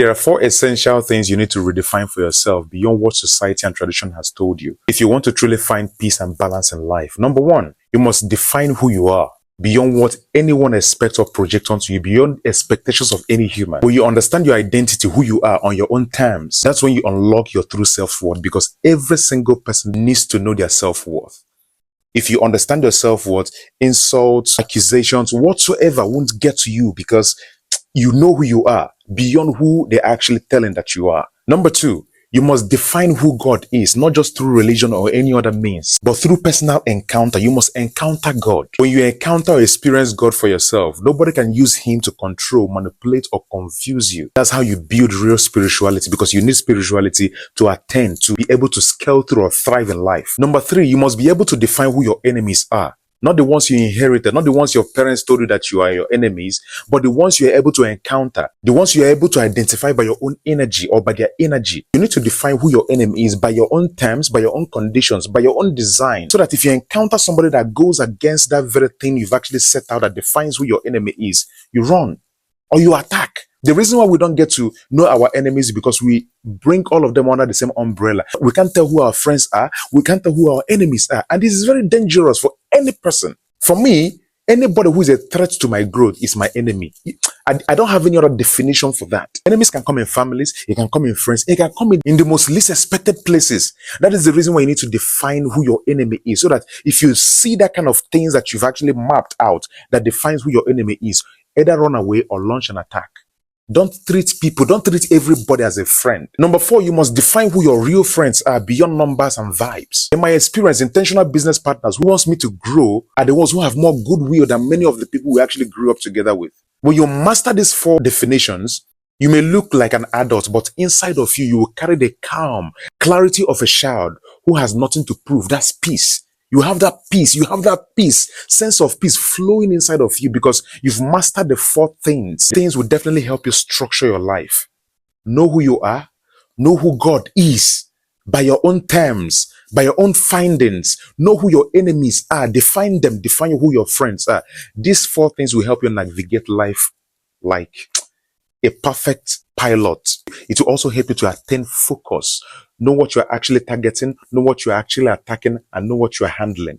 There are 4 essential things you need to redefine for yourself beyond what society and tradition has told you if you want to truly find peace and balance in life. Number 1, you must define who you are beyond what anyone expects or projects onto you, beyond expectations of any human. When you understand your identity, who you are on your own terms, that's when you unlock your true self-worth, because every single person needs to know their self-worth. If you understand your self-worth, insults, accusations, whatsoever won't get to you, because you know who you are beyond who they're actually telling that you are. Number 2, you must define who God is, not just through religion or any other means, but through personal encounter. You must encounter God. When you encounter or experience God for yourself, nobody can use him to control, manipulate, or confuse you. That's how you build real spirituality, because you need spirituality to attend, to be able to scale through or thrive in life. Number 3, you must be able to define who your enemies are. Not the ones you inherited, not the ones your parents told you that you are your enemies, but the ones you're able to encounter, the ones you're able to identify by your own energy or by their energy. You need to define who your enemy is by your own terms, by your own conditions, by your own design, so that if you encounter somebody that goes against that very thing you've actually set out that defines who your enemy is, you run or you attack. The reason why we don't get to know our enemies is because we bring all of them under the same umbrella. We can't tell who our friends are. We can't tell who our enemies are. And this is very dangerous for any person. For me, anybody who is a threat to my growth is my enemy. I don't have any other definition for that. Enemies can come in families, it can come in friends, it can come in the most least expected places. That is the reason why you need to define who your enemy is, so that if you see that kind of things that you've actually mapped out that defines who your enemy is, either run away or launch an attack. Don't treat everybody as a friend. Number 4, you must define who your real friends are beyond numbers and vibes. In my experience, intentional business partners who wants me to grow are the ones who have more goodwill than many of the people we actually grew up together with. When you master these 4 definitions, you may look like an adult, but inside of you, you will carry the calm, clarity of a child who has nothing to prove. That's peace. You have that peace, sense of peace flowing inside of you, because you've mastered the 4 things. Things will definitely help you structure your life. Know who you are, know who God is by your own terms, by your own findings. Know who your enemies are, define them, define who your friends are. These 4 things will help you navigate life like a perfect pilot. It will also help you to attain focus, know what you're actually targeting, know what you're actually attacking, and know what you're handling.